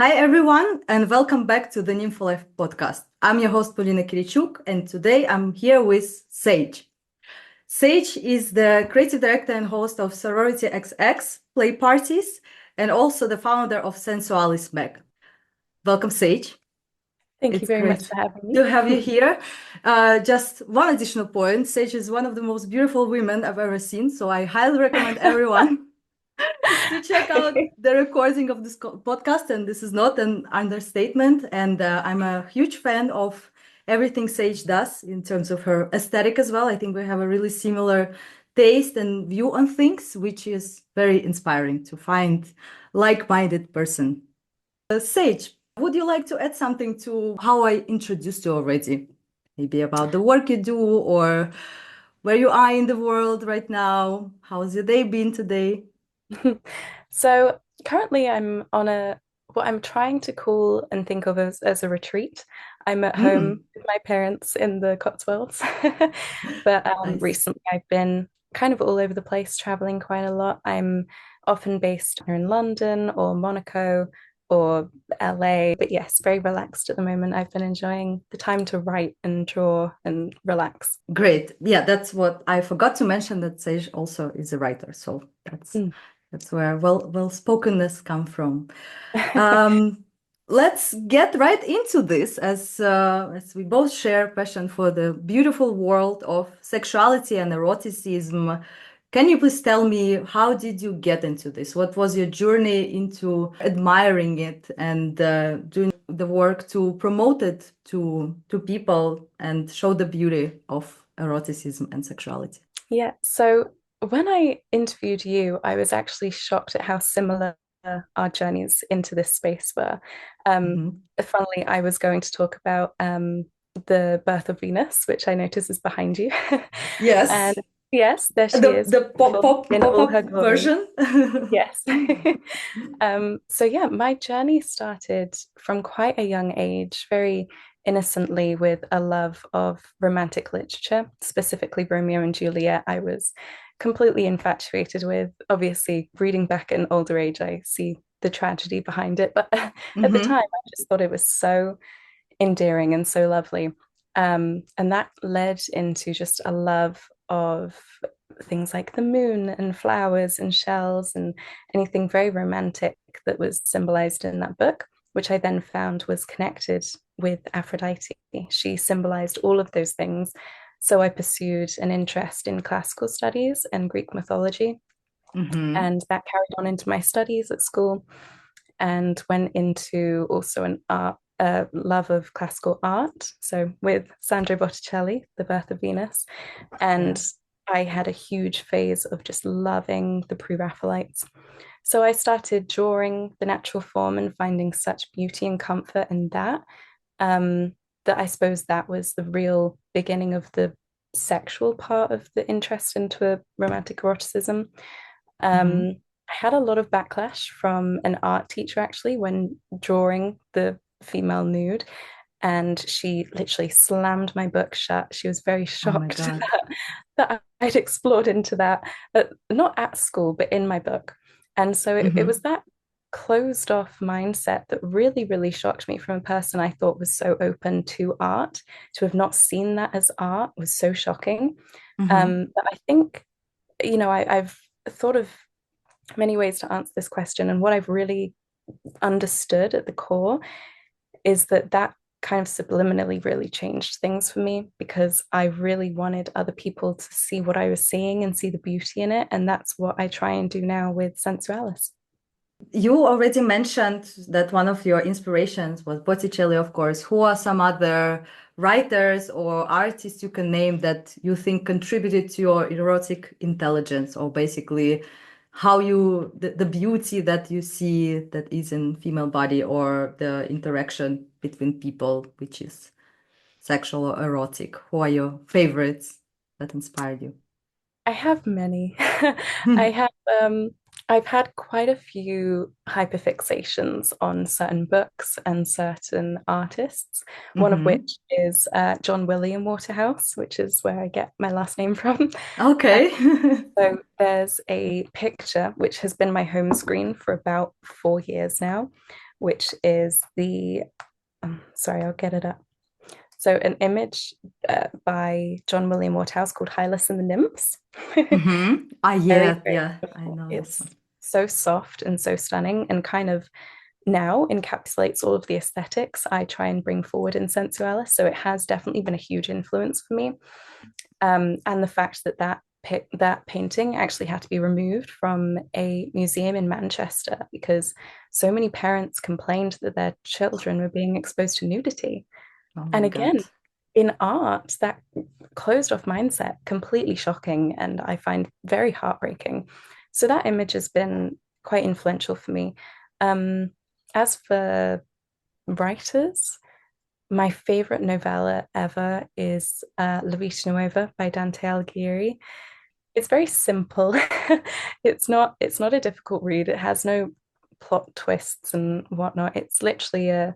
Hi, everyone, and welcome back to the Nympho Life podcast. I'm your host, Polina, and today I'm here with Sage. Sage is the creative director and host of Sorority XX play parties and also the founder of Sensualis Mag. Welcome, Sage. Thank you It's very much great for having me. to have you here. Just one additional point, Sage is one of the most beautiful women I've ever seen, so I highly recommend everyone to check out the recording of this podcast, and this is not an understatement. And I'm a huge fan of everything Sage does in terms of her aesthetic as well. I think we have a really similar taste and view on things, which is very inspiring to find like-minded person. Sage, would you like to add something to how I introduced you already? Maybe about the work you do or where you are in the world right now? How's your day been today? So currently I'm on what I'm trying to call and think of as a retreat. I'm at Mm, home with my parents in the Cotswolds. But nice. recently I've been kind of all over the place, traveling quite a lot. I'm often based here in London or Monaco or LA. But yes, very relaxed at the moment. I've been enjoying the time to write and draw and relax. Great. Yeah, that's what I forgot to mention that Sage also is a writer. So Mm. that's where well-spokenness come from. Um, let's get right into this as we both share passion for the beautiful world of sexuality and eroticism. Can you please tell me how did you get into this? What was your journey into admiring it and doing the work to promote it to people and show the beauty of eroticism and sexuality? Yeah, so when I interviewed you, I was actually shocked at how similar our journeys into this space were. Um, Mhm. Funnily, I was going to talk about the birth of Venus, which I notice is behind you. Yes, And yes, there she the is, the pop beautiful pop in all pop-up her glory. version. Yes. So yeah, my journey started from quite a young age, very innocently with a love of romantic literature, specifically Romeo and Juliet. I was completely infatuated with. Obviously, reading back at an older age, I see the tragedy behind it, but at the time, Hmm. I just thought it was so endearing and so lovely. And that led into just a love of things like the moon and flowers and shells and anything very romantic that was symbolized in that book, which I then found was connected with Aphrodite. She symbolized all of those things. So I pursued an interest in classical studies and Greek mythology, Hmm. and that carried on into my studies at school and went into also an art love of classical art. So with Sandro Botticelli, The Birth of Venus. Yeah. And I had a huge phase of just loving the Pre-Raphaelites. So I started drawing the natural form and finding such beauty and comfort in that, that I suppose that was the real beginning of the sexual part of the interest into romantic eroticism. Hmm. I had a lot of backlash from an art teacher actually when drawing the female nude, and she literally slammed my book shut. She was very Oh my shocked God. that I'd explored into that, not at school, but in my book. And so it was Hmm. that closed off mindset that really, really shocked me from a person I thought was so open to art. To have not seen that as art was so shocking. Hmm. But I think, I've thought of many ways to answer this question. And what I've really understood at the core is that that kind of subliminally really changed things for me because I really wanted other people to see what I was seeing and see the beauty in it. And that's what I try and do now with Sensualis. You already mentioned that one of your inspirations was Botticelli, of course. Who are some other writers or artists you can name that you think contributed to your erotic intelligence, or basically how the beauty that you see that is in female body or the interaction between people, which is sexual or erotic? Who are your favorites that inspired you? I have many. I have I've had quite a few hyperfixations on certain books and certain artists, one of Hmm. which is John William Waterhouse, which is where I get my last name from. Okay. So there's a picture which has been my home screen for about 4 years now, which is the, sorry, I'll get it up. So an image by John William Waterhouse called Hylas and the Nymphs. Mm-hmm. Ah, Very, yeah, very yeah, I beautiful. know this It's one. so soft and so stunning and kind of now encapsulates all of the aesthetics I try and bring forward in Sensualis. So it has definitely been a huge influence for me. And the fact that that painting actually had to be removed from a museum in Manchester because so many parents complained that their children were being exposed to nudity. Oh my And God. again, in art, that closed off mindset, completely shocking, and I find very heartbreaking. So that image has been quite influential for me. Um, as for writers, my favorite novella ever is La Vita Nuova by Dante Alighieri. It's very simple. It's not a difficult read. It has no plot twists and whatnot. It's literally a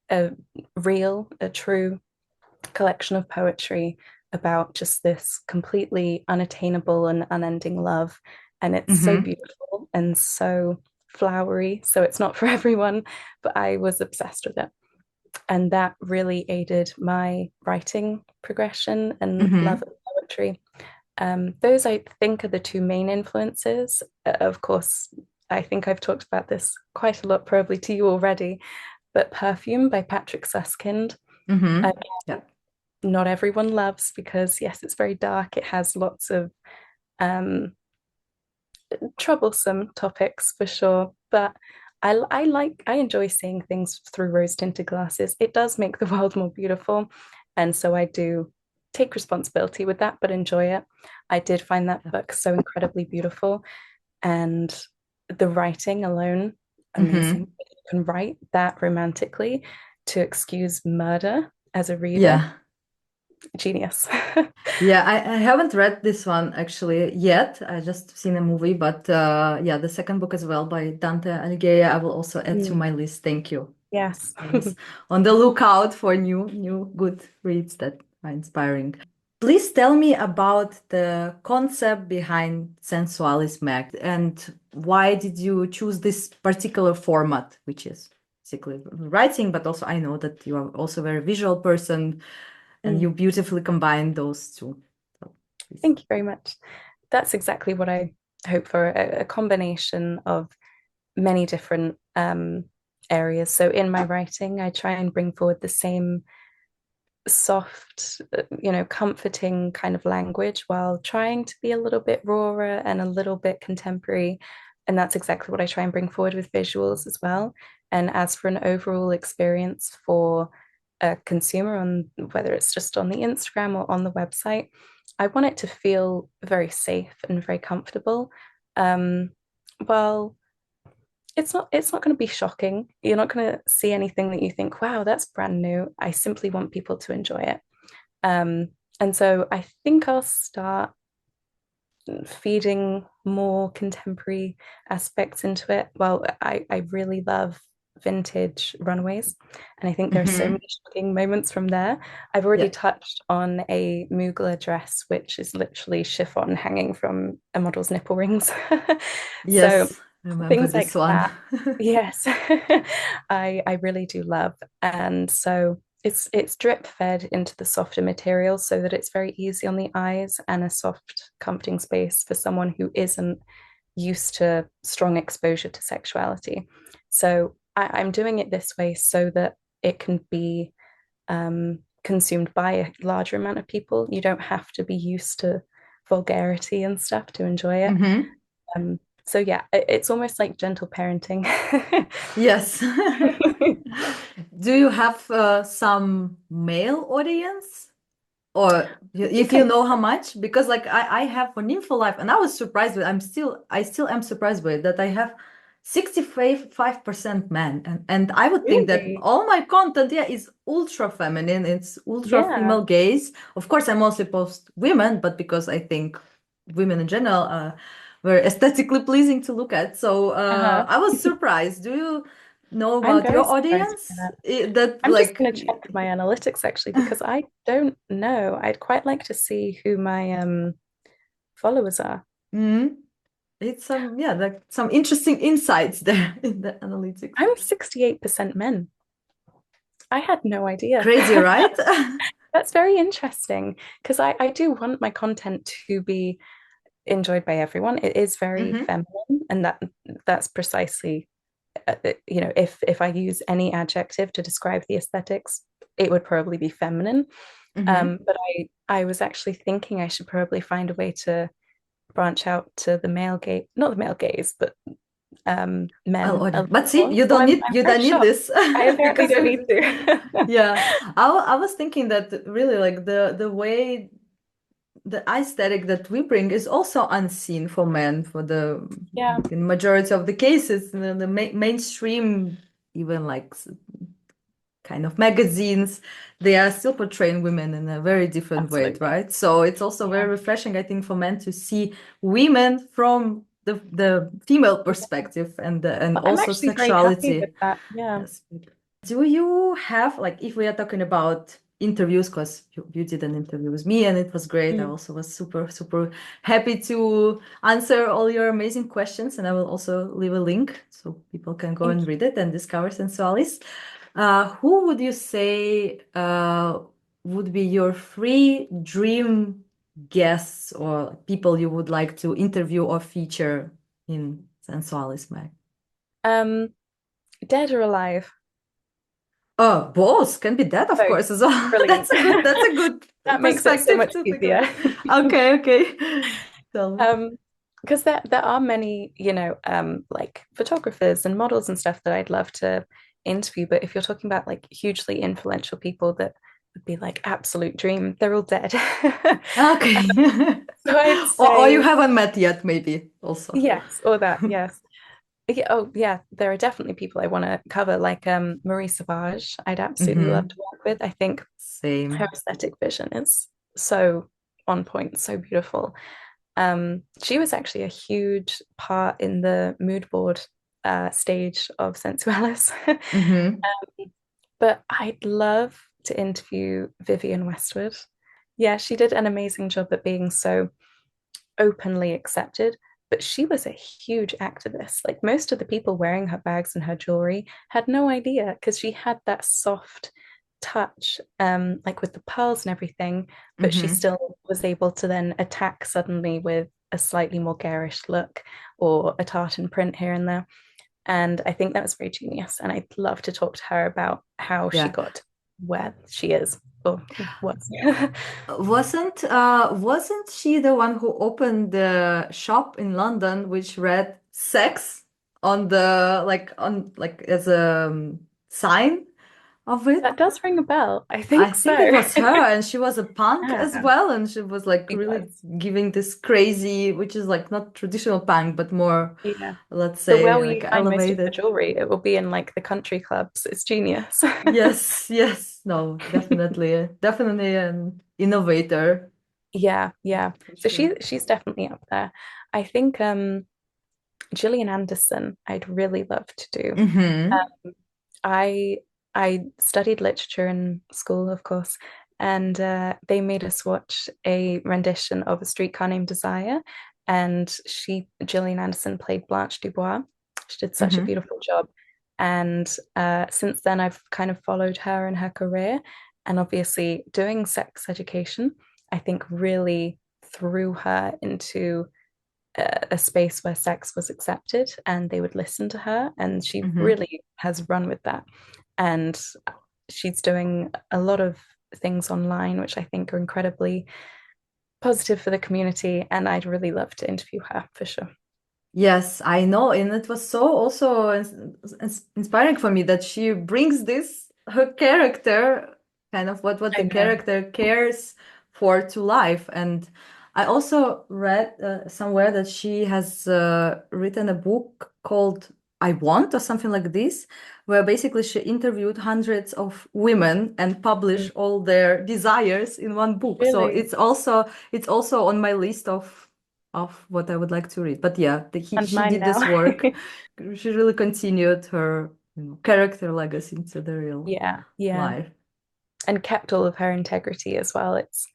a true collection of poetry about just this completely unattainable and unending love. And it's so Mm-hmm. beautiful and so flowery. So it's not for everyone, but I was obsessed with it. And that really aided my writing progression and love Mm-hmm. of poetry. Those I think are the two main influences. Of course, I think I've talked about this quite a lot, probably to you already, but Perfume by Patrick Suskind. Mm-hmm. Uh, Yeah. Not everyone loves because, yes, it's very dark. It has lots of um, troublesome topics for sure, but I enjoy seeing things through rose-tinted glasses. It does make the world more beautiful, and so I do take responsibility with that, but enjoy it. I did find that Yeah. book so incredibly beautiful, and the writing alone, Mm-hmm. amazing. You can write that romantically to excuse murder as a reader. Yeah. Genius. Yeah, I haven't read this one actually yet. I just seen a movie, but yeah, the second book as well by Dante Alighieri, I will also add to Mm, my list. Thank you. yes. I was on the lookout for new good reads that are inspiring. Please tell me about the concept behind Sensualis Mag and why did you choose this particular format, which is basically writing, but also I know that you are also a very visual person and Mm. you beautifully combine those two. So please. Thank you very much. That's exactly what I hope for, a combination of many different areas. So in my writing, I try and bring forward the same soft, comforting kind of language while trying to be a little bit rawer and a little bit contemporary. And that's exactly what I try and bring forward with visuals as well. And as for an overall experience for a consumer, on whether it's just on the Instagram or on the website, I want it to feel very safe and very comfortable. Um, well, it's not going to be shocking. You're not going to see anything that you think, wow, that's brand new. I simply want people to enjoy it. Um, and so I think I'll start feeding more contemporary aspects into it. Well, I really love vintage runways, and I think there's so Hmm. many shocking moments from there. I've already Yeah. touched on a Mugler dress, which is literally chiffon hanging from a model's nipple rings. So Yes, I remember things this like one. that, yes, I really do love. And so it's drip fed into the softer material so that it's very easy on the eyes and a soft, comforting space for someone who isn't used to strong exposure to sexuality. So I'm doing it this way so that it can be consumed by a larger amount of people. You don't have to be used to vulgarity and stuff to enjoy it. Hmm. So yeah, it's almost like gentle parenting. Yes. Do you have some male audience? Or I if think you I know how much? Because like I have an info life and I was surprised with I still am surprised with that I have 65% men and I would think that really, all my content yeah is ultra feminine, it's ultra yeah, female gaze. Of course I mostly post women, but because I think women in general are very aesthetically pleasing to look at. So uh-huh. I was surprised. Do you know I'm about very your surprised by audience? that. That I'm just like going to check my analytics actually because I don't know. I'd quite like to see who my followers are. Mhm. it's yeah, like some interesting insights there in the analytics. I'm 68% men. I had no idea. Crazy, right? That's very interesting because I do want my content to be enjoyed by everyone. It is very Hmm. feminine, and that's precisely if I use any adjective to describe the aesthetics, it would probably be feminine. Hmm. But I was actually thinking I should probably find a way to branch out to the male gaze, not the male gaze, but Well, men a order. little But see, more. So I'm you very don't need shocked. this I apparently because don't need to. yeah, I was thinking that really like the way the aesthetic that we bring is also unseen for men for the Yeah, in majority of the cases the mainstream even like kind of magazines, they are still portraying women in a very different way, absolutely. right? So it's also very Yeah. refreshing, I think, for men to see women from the female perspective and Well, I'm also actually very happy with sexuality. that. Yeah. Yes. Do you have, like, if we are talking about interviews, because you did an interview with me and it was great. I Mm. also was super, super happy to answer all your amazing questions. And I will also leave a link so people can go Thank and you. read it and discover Sensualis. Who would you say would be your three dream guests or people you would like to interview or feature in Sensualis Mag? Um, Dead or alive? Oh, both can be that, of Both. course, as well. Brilliant. That's a good That makes it so perspective much to think easier. about. Okay, okay. Tell me. Because there are many, like photographers and models and stuff that I'd love to interview. But if you're talking about like hugely influential people that would be like absolute dream, they're all dead. Okay. So I'd Or you say haven't met yet, maybe also. yes, or that, yes. Yeah, oh yeah, there are definitely people I want to cover, like Marie Savage. I'd absolutely love Hmm. to work with. I think her Same. aesthetic vision is so on point, so beautiful. She was actually a huge part in the mood board stage of Sensualis. Hmm. But I'd love to interview Vivienne Westwood. Yeah, she did an amazing job at being so openly accepted, but she was a huge activist. Like most of the people wearing her bags and her jewelry had no idea because she had that soft touch, like with the pearls and everything, but she Hmm. still was able to then attack suddenly with a slightly more garish look or a tartan print here and there. And I think that was very genius. And I'd love to talk to her about how she Yeah. got where she is or was. Wasn't she the one who opened the shop in London which read sex on the like as a sign of it? That does ring a bell. I I think think so. it was her, and she was a punk as Yeah, well, and she was like she really was. giving this crazy, which is like not traditional punk, but more, Yeah. let's So where say, will you like find most of her elevated. jewelry? It will be in like the country clubs. It's genius. Yes, yes, no, definitely, definitely an innovator Yeah, yeah. for So sure. she's definitely up there. I think Gillian Anderson, I'd really love to do. Mm-hmm. I I studied literature in school, of course, and they made us watch a rendition of A Streetcar Named Desire, and Gillian Anderson, played Blanche Dubois. She did such a Mm-hmm. beautiful job, and since then I've kind of followed her in her career, and obviously doing sex education, I think really threw her into a space where sex was accepted and they would listen to her. And she Mm-hmm. really has run with that. And she's doing a lot of things online, which I think are incredibly positive for the community. And I'd really love to interview her for sure. Yes, I know, and it was so also inspiring for me that she brings this her character, kind of what I the know. character cares for to life. And I also read somewhere that she has written a book called I Want or something like this, where basically she interviewed hundreds of women and Mm. published all their desires in one book. So Really? it's also on my list of what I would like to read. But yeah, And she mine did now. this work. She really continued her, character legacy into the real Yeah, yeah. life. And kept all of her integrity as well. It's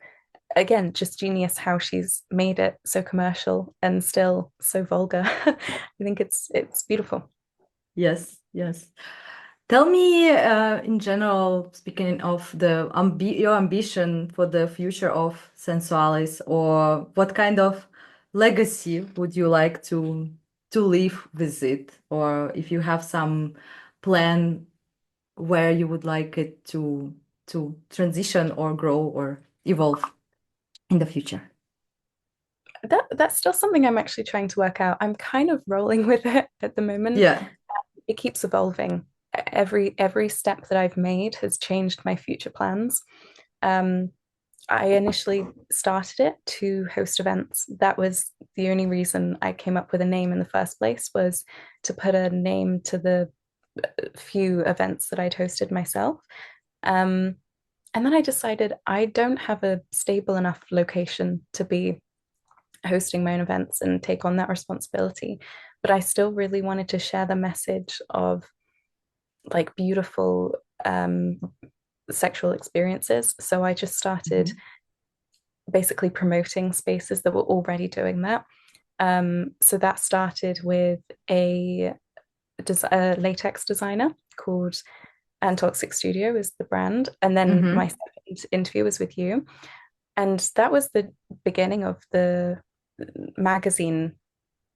again, just genius how she's made it so commercial and still so vulgar. I think it's beautiful. Yes, yes. Tell me, in general, speaking of the your ambition for the future of Sensualis, or what kind of legacy would you like to leave with it, or if you have some plan where you would like it to transition or grow or evolve in the future. That's still something I'm actually trying to work out. I'm kind of rolling with it at the moment. Yeah. It keeps evolving. Every step that I've made has changed my future plans. Um, I initially started it to host events. That was the only reason I came up with a name in the first place, was to put a name to the few events that I'd hosted myself. Um, and then I decided I don't have a stable enough location to be hosting my own events and take on that responsibility. But I still really wanted to share the message of like beautiful sexual experiences. So I just started Mhm. basically promoting spaces that were already doing that. So that started with a latex designer called Toxic Studio is the brand. And then my Mm-hmm. second interview was with you. And that was the beginning of the magazine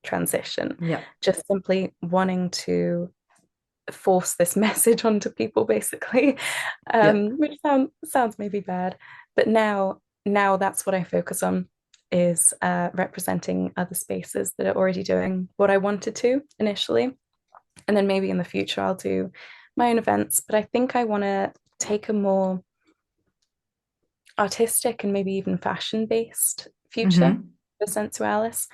transition, Yeah. just simply wanting to force this message onto people, basically, Yeah. which sounds maybe bad, but now that's what I focus on is representing other spaces that are already doing what I wanted to initially, and then maybe in the future I'll do my own events. But I think I want to take a more artistic and maybe even fashion based future Mm-hmm. for Sensualis,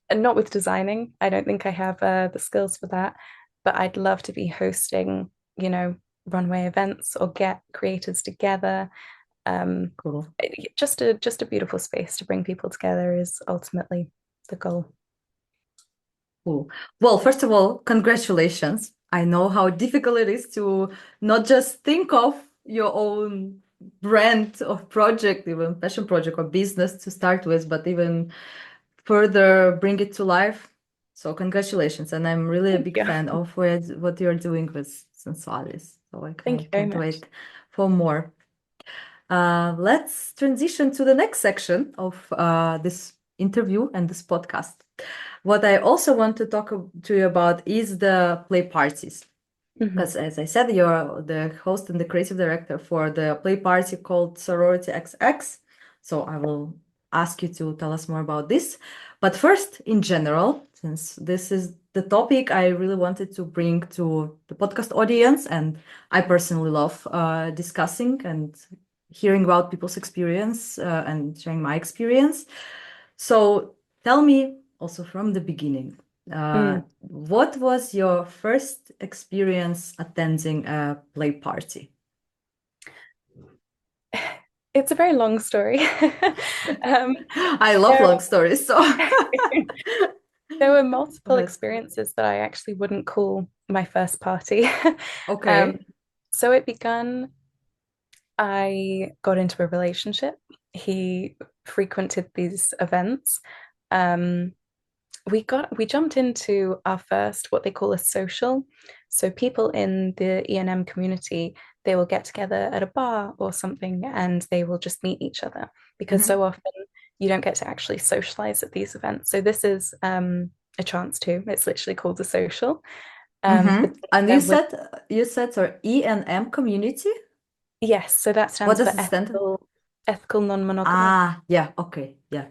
and not with designing. I don't think I have the skills for that, but I'd love to be hosting, runway events or get creators together. Um, Cool. just a beautiful space to bring people together is ultimately the goal. Cool. Well, first of all, congratulations. I know how difficult it is to not just think of your own brand of project, even passion project or business to start with, but even further bring it to life. So congratulations. And I'm really a Thank big you. fan of what you're doing with Sensualis. So Thank I you very can't much. wait for more. Let's transition to the next section of this interview and this podcast. What I also want to talk to you about is the play parties. Mhm. Because as I said, you're the host and the creative director for the play party called Sorority XX. So I will ask you to tell us more about this. But first, in general, since this is the topic I really wanted to bring to the podcast audience, and I personally love discussing and hearing about people's experience and sharing my experience. So tell me also from the beginning, Mm. what was your first experience attending a play party? It's a very long story. um, I love there, long stories, so there were multiple but experiences that I actually wouldn't call my first party. Um, okay. so it began, I got into a relationship. He frequented these events. Um, we jumped into our first what they call a social. So people in the E&M community, they will get together at a bar or something and they will just meet each other because Hmm. so often you don't get to actually socialize at these events. So this is a chance to. It's literally called a social. But And there was you said sorry, E&M community? yes, so that What stands does for it stand for? ethical non-monogamy. Ah, yeah, okay, yeah,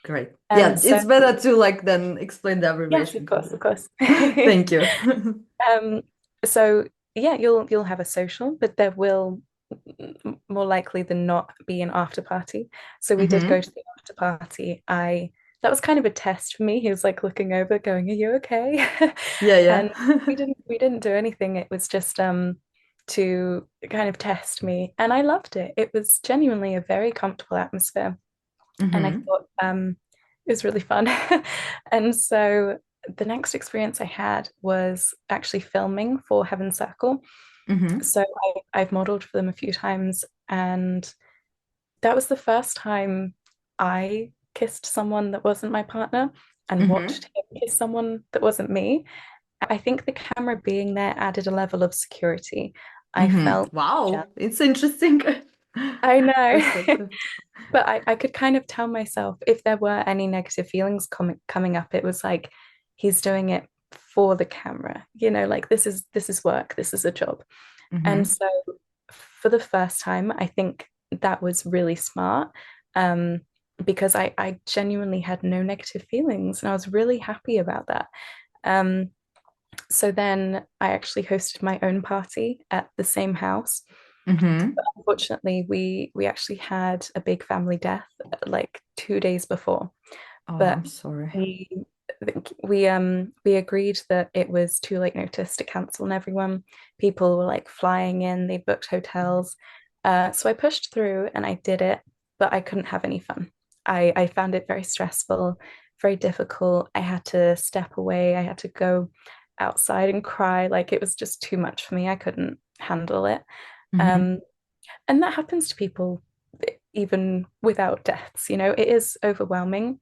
great. And Yeah, so it's better to like then explain the yes, abbreviation of because course, of course. thank you. Um, so yeah, you'll have a social, but there will more likely than not be an after party. So we did go Hmm. to the after party. I That was kind of a test for me. He was like looking over, going, "Are you okay?" Yeah, And yeah. we didn't do anything. It was just to kind of test me, and I loved it. It was genuinely a very comfortable atmosphere, and I Hmm. thought it was really fun. And so the next experience I had was actually filming for Heaven Circle. Hmm. So I've modeled for them a few times, and that was the first time I kissed someone that wasn't my partner and Mm-hmm. watched him kiss someone that wasn't me. I think the camera being there added a level of security. I Mm-hmm. felt, Wow, it's interesting I know, perspective. but I could kind of tell myself if there were any negative feelings coming up, it was like he's doing it for the camera, like this is work, this is a job. And Mm-hmm. so for the first time, I think that was really smart, um, because I genuinely had no negative feelings and I was really happy about that. Um, so then I actually hosted my own party at the same house. Mm-hmm. Unfortunately, we actually had a big family death like 2 days before, Oh, but I'm sorry. we we agreed that it was too late notice to cancel, and everyone, people were like flying in, they booked hotels. So I pushed through and I did it, but I couldn't have any fun. I found it very stressful, very difficult. I had to step away, I had to go outside and cry. Like it was just too much for me. I couldn't handle it. Mm-hmm. Um, and that happens to people even without deaths, it is overwhelming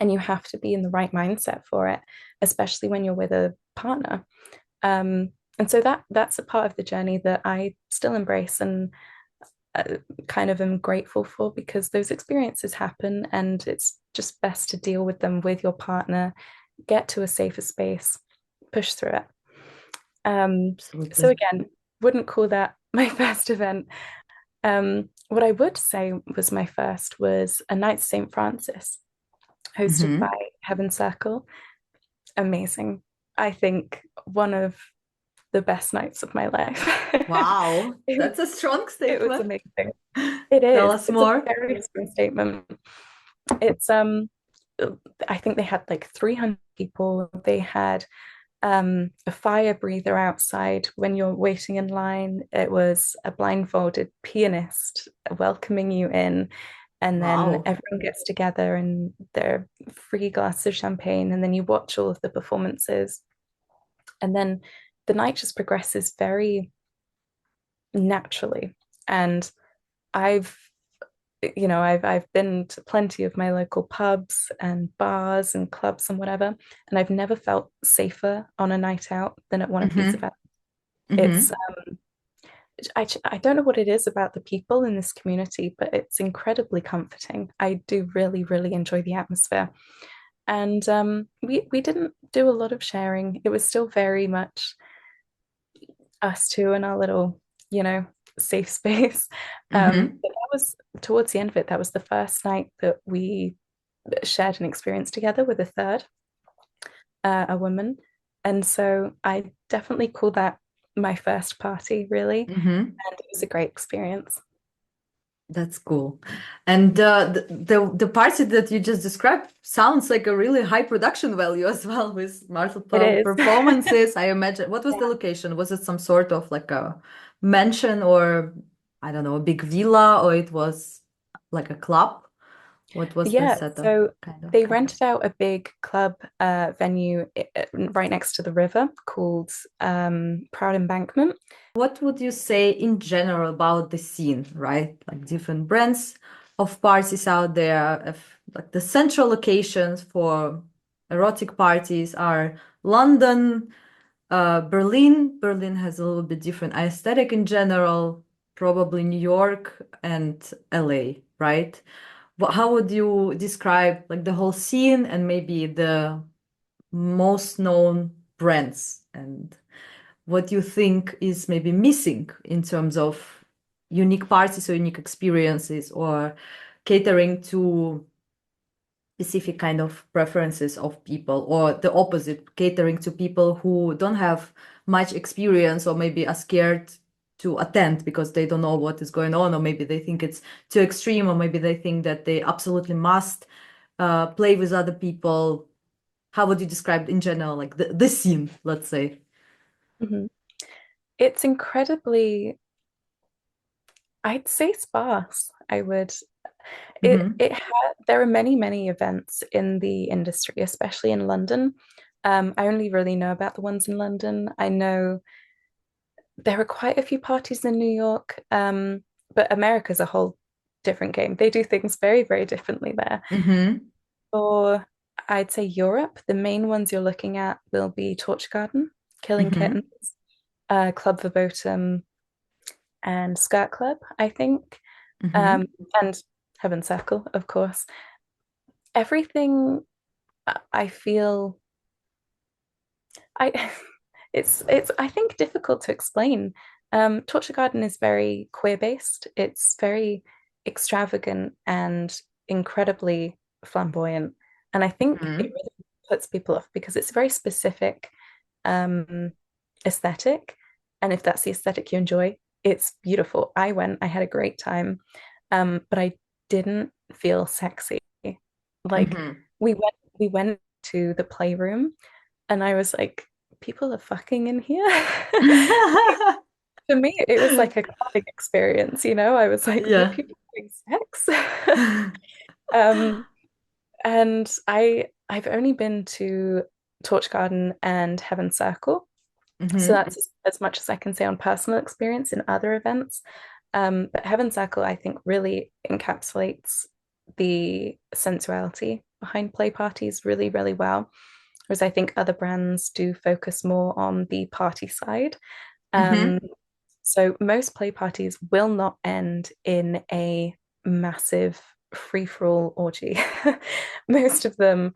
and you have to be in the right mindset for it, especially when you're with a partner. Um, and so that's a part of the journey that I still embrace and kind of am grateful for because those experiences happen and it's just best to deal with them with your partner, get to a safer space, push through it. So Absolutely. again, wouldn't call that my first event. What I would say was my first was a night St. Francis, hosted by Mm-hmm. Heaven Circle. Amazing. I think one of the best nights of my life. Wow, it, that's a strong it was statement. amazing. It Tell is. us It's a more. very strong statement. It's I think they had like 300 people. They had a fire breather outside when you're waiting in line. It was a blindfolded pianist welcoming you in. And then Wow. everyone gets together and there are free glasses of champagne. And then you watch all of the performances. And then the night just progresses very naturally. And I've I've been to plenty of my local pubs and bars and clubs and whatever, and I've never felt safer on a night out than at one of these Mm-hmm. events. It's Mm-hmm. I don't know what it is about the people in this community, but it's incredibly comforting. I do really, really enjoy the atmosphere. And we didn't do a lot of sharing. It was still very much us two in our little, safe space. Mm-hmm. But that was towards the end of it. That was the first night that we shared an experience together with a third, a woman. And so I definitely call that my first party, really. Mm-hmm. And it was a great experience. That's cool. And the party that you just described sounds like a really high production value as well, with It multiple is. performances. I imagine. What was the Yeah. location? Was it some sort of like a mansion or I don't know, a big villa, or it was like a club? What was the Yeah, setup so kind of? they rented out a big club venue right next to the river called Proud Embankment. What would you say in general about the scene, right? Like different brands of parties out there, if, like the central locations for erotic parties are London, Berlin. Berlin has a little bit different aesthetic in general, probably New York and LA, right? How would you describe like the whole scene and maybe the most known brands and what you think is maybe missing in terms of unique parties or unique experiences or catering to specific kind of preferences of people, or the opposite, catering to people who don't have much experience or maybe are scared to attend because they don't know what is going on, or maybe they think it's too extreme, or maybe they think that they absolutely must play with other people. How would you describe in general like the scene, let's say? Mhm. It's incredibly, I'd say sparse. I would Hmm. there are many, many events in the industry, especially in London. I only really know about the ones in London. I know there are quite a few parties in New York, but America as a whole different game. They do things very, very differently there. Mm-hmm. For I'd say Europe, the main ones you're looking at will be Torch Garden, Killing Mm-hmm. Kittens, Club Verboten, and Skirt Club, I think, Mm-hmm. um, and Heaven Circle, of course. Everything I feel I it's I think difficult to explain. Torture Garden is very queer based. It's very extravagant and incredibly flamboyant. And I think it Mm-hmm. really puts people off because it's a very specific um aesthetic. And if that's the aesthetic you enjoy, it's beautiful. I went, I had a great time. But I didn't feel sexy. Like Mm-hmm. we went to the playroom and I was like, people are fucking in here. For me, it was like a clubbing experience, you know? I was like, were Yeah. people having sex? Um, and I've only been to Torch Garden and Heaven Circle. So Mm-hmm. that's as much as I can say on personal experience in other events. But Heaven Circle, I think, really encapsulates the sensuality behind play parties really, really well. Whereas I think other brands do focus more on the party side. Um, Mm-hmm. so most play parties will not end in a massive free-for-all orgy. Most of them,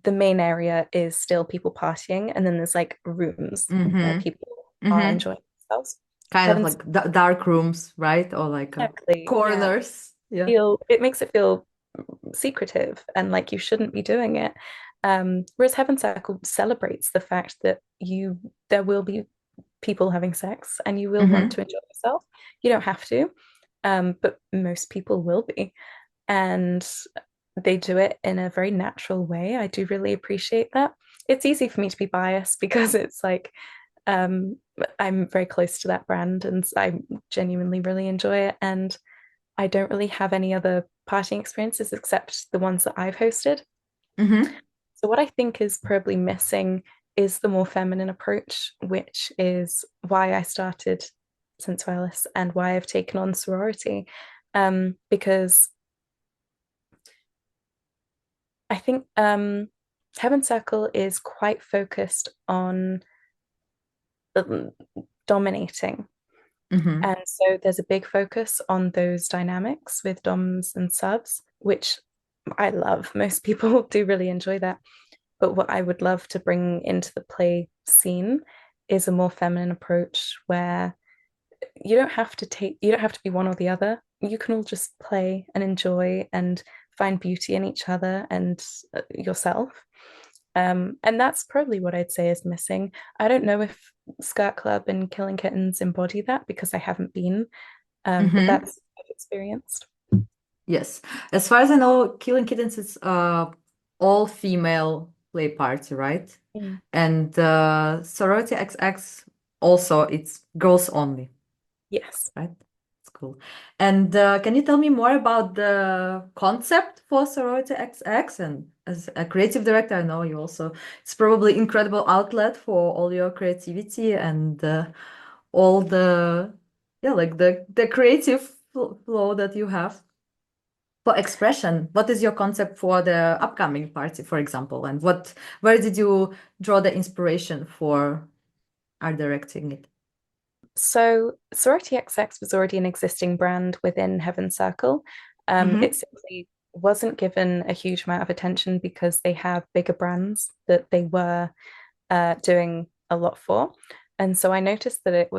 the main area is still people partying, and then there's like rooms where Mm-hmm. people are Mm-hmm. enjoying themselves. Kind of Heaven's like dark rooms, right? Or like exactly, yeah. corners. Yeah. It makes it feel secretive and like you shouldn't be doing it. Whereas Heaven Circle celebrates the fact that there will be people having sex and you will want Mm-hmm. to enjoy yourself. You don't have to, but most people will be. And they do it in a very natural way. I do really appreciate that. It's easy for me to be biased because it's like um, I'm very close to that brand and I genuinely really enjoy it. And I don't really have any other partying experiences except the ones that I've hosted. Mm-hmm. So, what I think is probably missing is the more feminine approach, which is why I started Sensualis and why I've taken on sorority. Because I think Heaven Circle is quite focused on um, dominating. Mm-hmm. And so there's a big focus on those dynamics with DOMs and subs, which I love. Most people do really enjoy that. But what I would love to bring into the play scene is a more feminine approach where you don't have to be one or the other. You can all just play and enjoy and find beauty in each other and yourself. And that's probably what I'd say is missing. I don't know if Skirt Club and Killing Kittens embody that because I haven't been, but Mm-hmm. that's what I've experienced. Yes. As far as I know, Killing Kittens is all female play party, right? Mm. And Sorority XX also it's girls only, Yes. right? It's cool. And can you tell me more about the concept for Sorority XX? And as a creative director, I know you also, it's probably incredible outlet for all your creativity and all the, yeah, like the creative flow that you have. For expression, what is your concept for the upcoming party, for example, and where did you draw the inspiration for art directing it? So Sorority XX was already an existing brand within Heaven Circle. It Mm-hmm. simply wasn't given a huge amount of attention because they have bigger brands that they were doing a lot for. And so I noticed that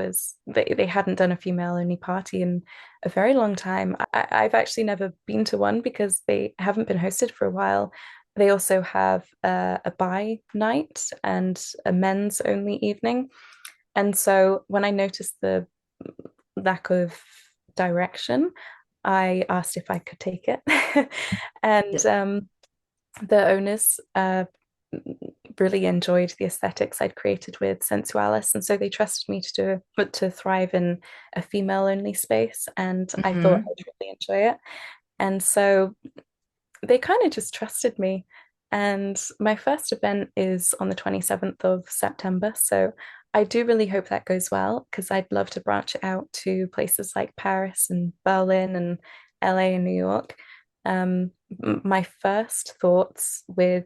they hadn't done a female only party in a very long time. I've actually never been to one because they haven't been hosted for a while. They also have a bi night and a men's only evening. And so when I noticed the lack of direction, I asked if I could take it. And Yeah. the owners really enjoyed the aesthetics I'd created with Sensualis, and so they trusted me to thrive in a female only space, and I thought Mm-hmm. I'd really enjoy it. And so they kind of just trusted me. And my first event is on the 27th of September. So I do really hope that goes well because I'd love to branch it out to places like Paris and Berlin and LA and New York, my first thoughts with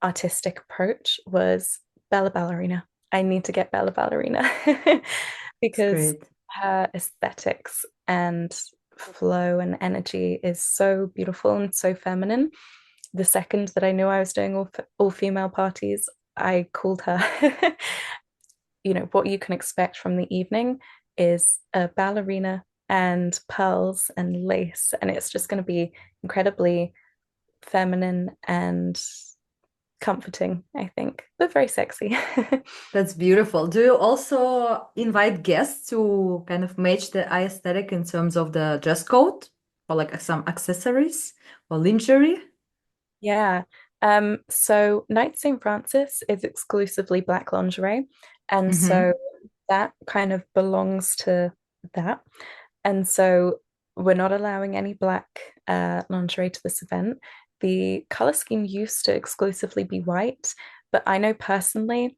artistic approach was Bella Ballerina. I need to get Bella Ballerina It's because great. her aesthetics and flow and energy is so beautiful and so feminine. The second that I knew I was doing all female parties, I called her. What you can expect from the evening is a ballerina and pearls and lace, and it's just going to be incredibly feminine and comforting, I think, but very sexy. That's beautiful. Do you also invite guests to kind of match the aesthetic in terms of the dress code or like some accessories or lingerie? Yeah. So Night St. Francis is exclusively black lingerie. And Mm-hmm. so that kind of belongs to that. And so we're not allowing any black lingerie to this event. The color scheme used to exclusively be white, but I know personally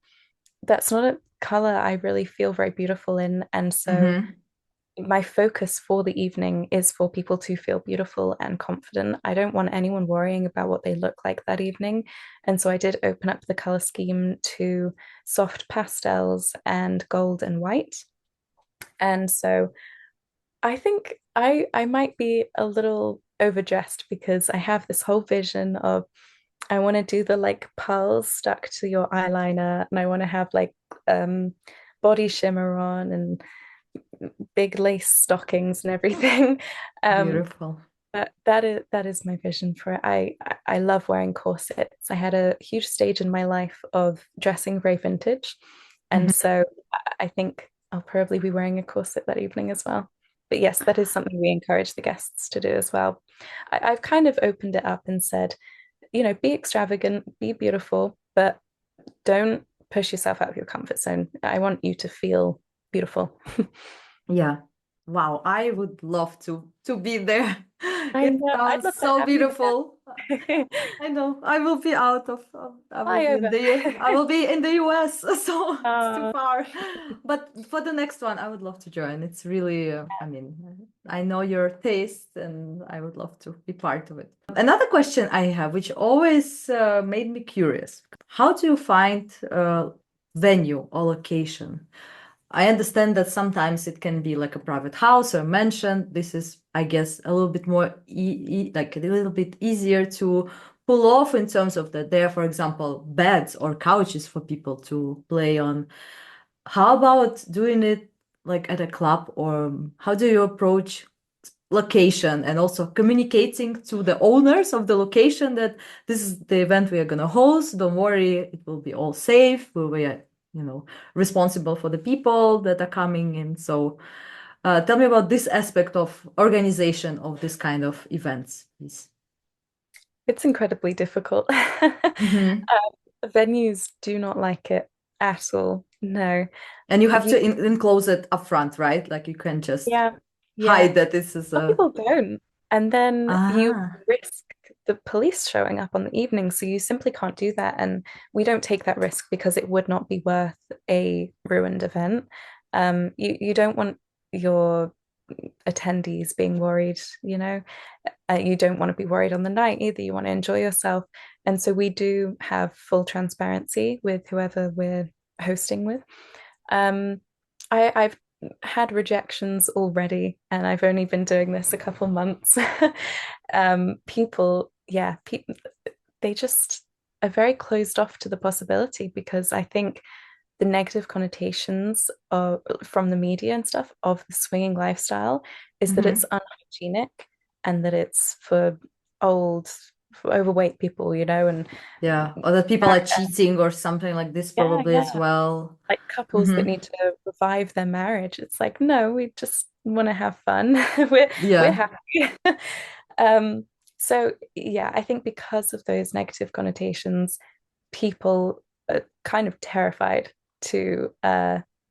that's not a color I really feel very beautiful in. And so Mm-hmm. my focus for the evening is for people to feel beautiful and confident. I don't want anyone worrying about what they look like that evening. And so I did open up the color scheme to soft pastels and gold and white. And so I think I might be a little overdressed because I have this whole vision of I want to do the like pearls stuck to your eyeliner, and I want to have like body shimmer on and big lace stockings and everything. Um, Beautiful. but that is my vision for it. I love wearing corsets. I had a huge stage in my life of dressing very vintage, and Mhm. so I think I'll probably be wearing a corset that evening as well. But yes, that is something we encourage the guests to do as well. I've kind of opened it up and said, be extravagant, be beautiful, but don't push yourself out of your comfort zone. I want you to feel beautiful. Yeah. Wow, I would love to be there. I It know. I'd sounds love to so have you beautiful. there. I know. I will be I will Fly be in over. I will be in the US, so it's too Uh, far. But for the next one, I would love to join. It's really, I mean, I know your taste and I would love to be part of it. Another question I have, which always made me curious. How do you find venue or location? I understand that sometimes it can be like a private house or mansion. This is, I guess, a little bit more like a little bit easier to pull off in terms of that there, for example, beds or couches for people to play on. How about doing it like at a club, or how do you approach location and also communicating to the owners of the location that this is the event we are going to host? Don't worry, it will be all safe. We are, responsible for the people that are coming in. So tell me about this aspect of organization of this kind of events, please. it's incredibly difficult. Hmm. Venues do not like it at all. No. And you have You, to enclose it upfront, right? Like you can just yeah, yeah. hide that this is Some a people don't. And then you ah. risk the police showing up on the evening. So you simply can't do that. And we don't take that risk because it would not be worth a ruined event. You don't want your attendees being worried, you don't want to be worried on the night either. You want to enjoy yourself. And so we do have full transparency with whoever we're hosting with. Um, I've had rejections already, and I've only been doing this a couple months. People, yeah, they just are very closed off to the possibility because I think the negative connotations from the media and stuff of the swinging lifestyle is that it's Mhm. unhygienic and that it's for old, for overweight people, and Yeah, or that people mar- are cheating or something like this yeah, probably as yeah, well. like couples that Hmm. need to revive their marriage. It's like, no, we just want to have fun. We're Yeah. happy. Um, so yeah, I think because of those negative connotations, people are kind of terrified to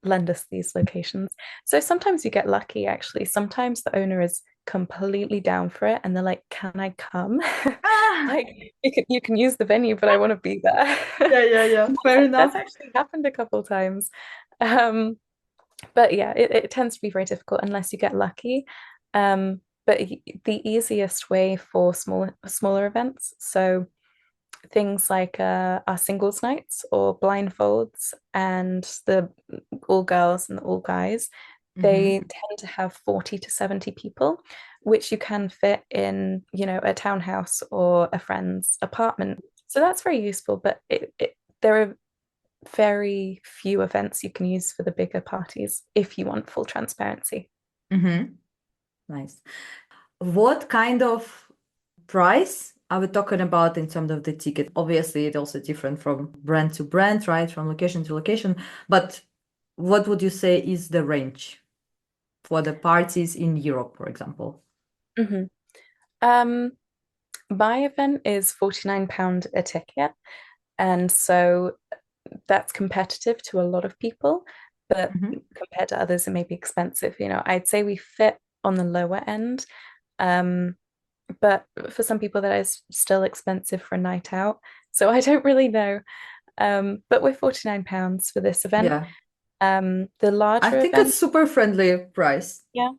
lend us these locations. So sometimes you get lucky, actually. Sometimes the owner is completely down for it and they're like, can I come? Ah, Like you can use the venue, but I want to be there. yeah, yeah, yeah. Fair That's enough. actually happened a couple times. Um, but yeah, it tends to be very difficult unless you get lucky. but the easiest way for smaller events, so things like our singles nights or blindfolds and the all girls and the all guys, they Hmm. tend to have 40 to 70 people, which you can fit in, a townhouse or a friend's apartment. So that's very useful, but there are very few events you can use for the bigger parties if you want full transparency. Hmm. Nice. What kind of price are we talking about in terms of the ticket? Obviously, it's also different from brand to brand, right? From location to location. But what would you say is the range for the parties in Europe, for example? Mhm. Um, my event is £49 a ticket. And so that's competitive to a lot of people, but Hmm. compared to others, it may be expensive. I'd say we fit on the lower end. Um, but for some people, that is still expensive for a night out. So I don't really know. But we're £49 for this event. Yeah. The I larger think event, it's super friendly price. yeah,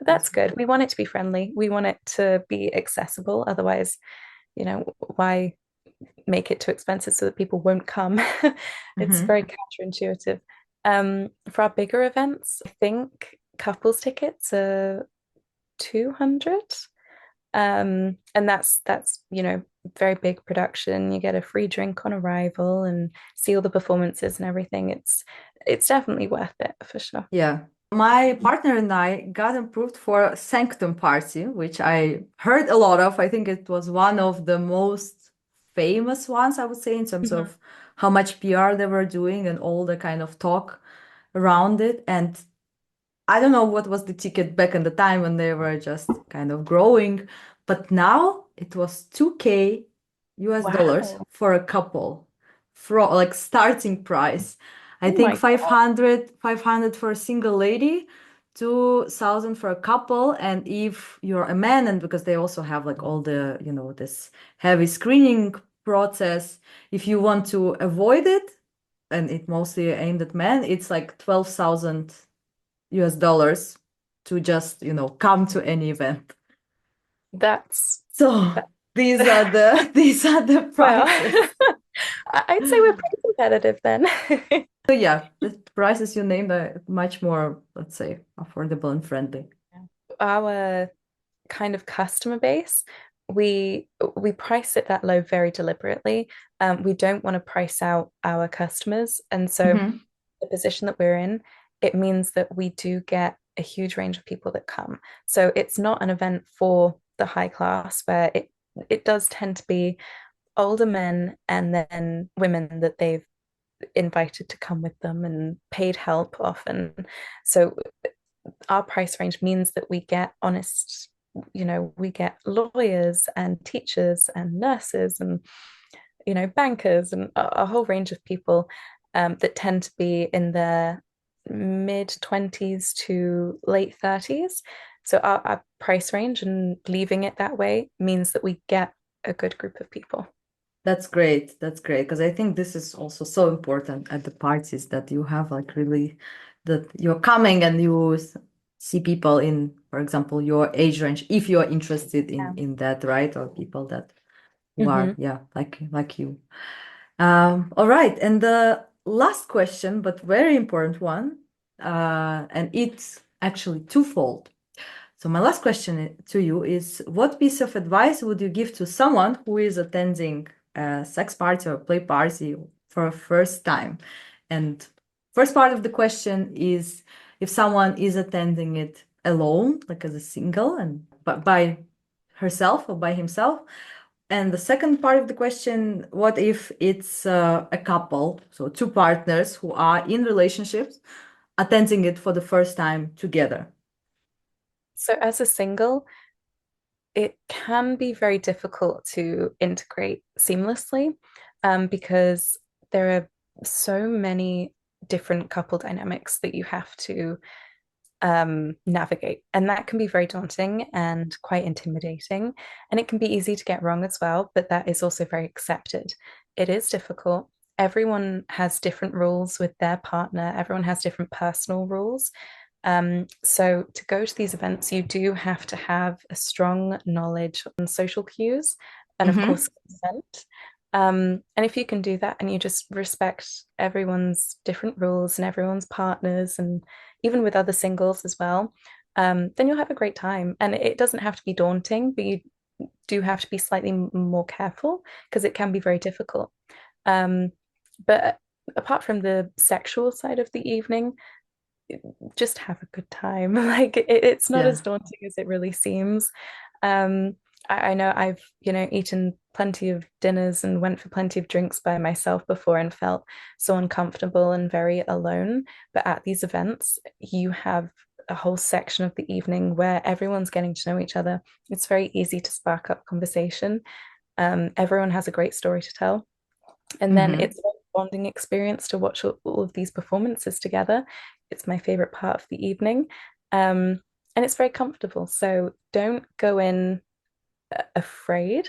that's Yes. good. We want it to be friendly. We want it to be accessible. Otherwise, why make it too expensive so that people won't come? It's Hmm. very counterintuitive. For our bigger events, I think couples tickets are 200. And that's very big production. You get a free drink on arrival and see all the performances and everything. It's definitely worth it for sure. Yeah. My partner and I got approved for a Sanctum party, which I heard a lot of. I think it was one of the most famous ones, I would say, in terms Mhm. of how much PR they were doing and all the kind of talk around it. And I don't know what was the ticket back in the time when they were just kind of growing, but now it was 2K US dollars Wow. for a couple, for like starting price. I Oh think my God. 500 for a single lady, 2,000 for a couple. And if you're a man, and because they also have like all the, this heavy screening process, if you want to avoid it, and it mostly aimed at men, it's like 12,000 US dollars to just, come to any event. That's So that. these are the these are the Well, prices. I'd say we're pretty competitive then. So yeah, the prices you named are much more, let's say, affordable and friendly. Our kind of customer base, we price it that low very deliberately. We don't want to price out our customers, and so Hmm. the position that we're in, it means that we do get a huge range of people that come. So it's not an event for the high class where it does tend to be older men and then women that they've invited to come with them and paid help often. So our price range means that we get honest, we get lawyers and teachers and nurses and, bankers and a whole range of people that tend to be in their mid 20s to late 30s. So our price range and leaving it that way means that we get a good group of people. That's great. That's great. Because I think this is also so important at the parties that you have like really that you're coming and you see people in, for example, your age range, if you're interested in Yeah. that, right? Or people that who are, Hmm. yeah, like you. All right. And the last question, but very important one, and it's actually twofold. So my last question to you is, what piece of advice would you give to someone who is attending a sex party or play party for a first time? And first part of the question is if someone is attending it alone, like as a single and by herself or by himself. And the second part of the question, what if it's a couple, so two partners who are in relationships, attending it for the first time together? So as a single, it can be very difficult to integrate seamlessly because there are so many different couple dynamics that you have to navigate. And that can be very daunting and quite intimidating. And it can be easy to get wrong as well, but that is also very accepted. It is difficult. Everyone has different rules with their partner, everyone has different personal rules. So to go to these events, you do have to have a strong knowledge on social cues and, of Mm-hmm. course, consent. And if you can do that and you just respect everyone's different rules and everyone's partners, and even with other singles as well, then you'll have a great time. And it doesn't have to be daunting, but you do have to be slightly more careful because it can be very difficult. Um, but apart from the sexual side of the evening, just have a good time. Like it's not Yeah. as daunting as it really seems. Um, I know I've, eaten plenty of dinners and went for plenty of drinks by myself before and felt so uncomfortable and very alone. But at these events, you have a whole section of the evening where everyone's getting to know each other. It's very easy to spark up conversation. Everyone has a great story to tell. And then Mm-hmm. it's a bonding experience to watch all of these performances together. It's my favorite part of the evening. And it's very comfortable. So don't go in afraid,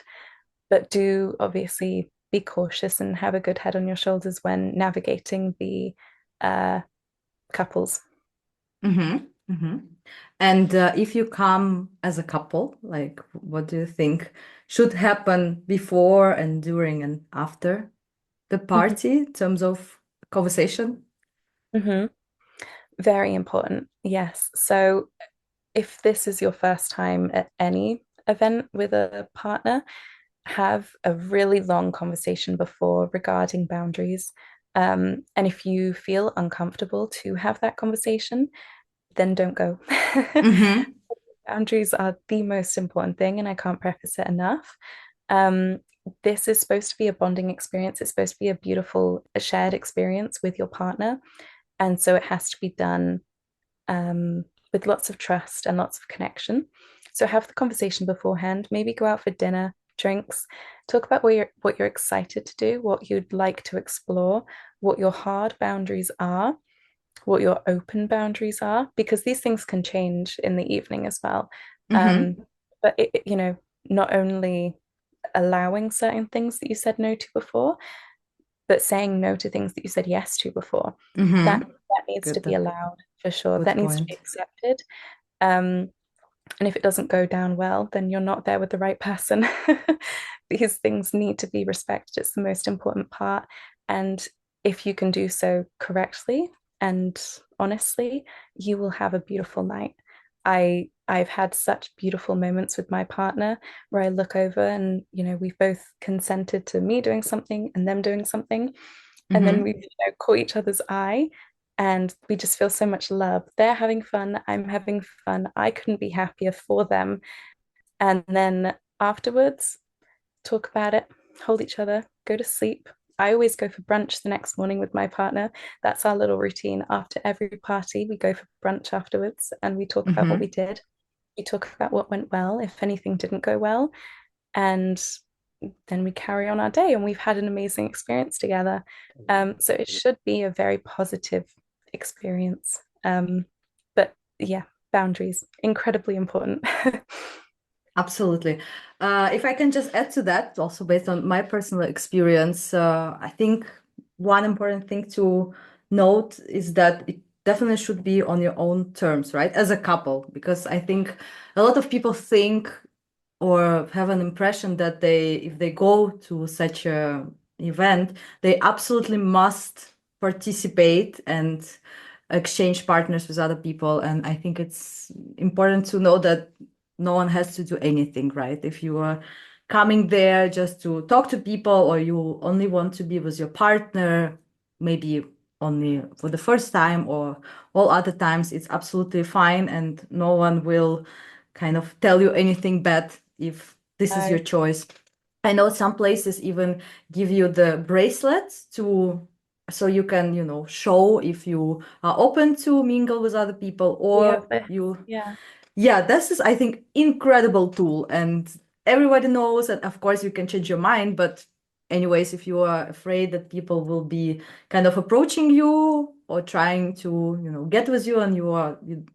but do obviously be cautious and have a good head on your shoulders when navigating the uh, couples. Mm-hmm. Mm-hmm. And if you come as a couple, like what do you think should happen before and during and after the Mhm. party in terms of conversation? Mhm. Very important. Yes. So if this is your first time at any event with a partner, have a really long conversation before regarding boundaries. And if you feel uncomfortable to have that conversation, then don't go. Mm-hmm. Boundaries are the most important thing, and I can't preface it enough. Um, this is supposed to be a bonding experience. It's supposed to be a beautiful, a shared experience with your partner. And so it has to be done with lots of trust and lots of connection. So have the conversation beforehand, maybe go out for dinner, drinks, talk about what you're excited to do, what you'd like to explore, what your hard boundaries are, what your open boundaries are, because these things can change in the evening as well. Mm-hmm. Um, but not only allowing certain things that you said no to before, but saying no to things that you said yes to before. That Mm-hmm. that needs to Good, be allowed for sure. good That needs to be point. accepted. Um, and if it doesn't go down well, then you're not there with the right person. These things need to be respected. It's the most important part. And if you can do so correctly and honestly, you will have a beautiful night. I've had such beautiful moments with my partner where I look over and we've both consented to me doing something and them doing something, and then Mm-hmm. we caught each other's eye and we just feel so much love. They're having fun, I'm having fun. I couldn't be happier for them. And then afterwards, talk about it, hold each other, go to sleep. I always go for brunch the next morning with my partner. That's our little routine. After every party, we go for brunch afterwards and we talk about what we Mm-hmm. did. We talk about what went well, if anything didn't go well. And then we carry on our day and we've had an amazing experience together. So it should be a very positive experience. But yeah, boundaries, incredibly important. Absolutely. If I can just add to that, also based on my personal experience, I think one important thing to note is that it definitely should be on your own terms, right? As a couple, because I think a lot of people think or have an impression that if they go to such a event, they absolutely must participate and exchange partners with other people. And I think it's important to know that no one has to do anything, right? If you are coming there just to talk to people or you only want to be with your partner, maybe only for the first time or all other times, it's absolutely fine and no one will kind of tell you anything bad if this is your I, choice. I know some places even give you the bracelets to so you can, show if you are open to mingle with other people we have or this. you Yeah. yeah, this is, I think, incredible tool, and everybody knows. And of course, you can change your mind. But anyways, if you are afraid that people will be kind of approaching you or trying to, get with you, and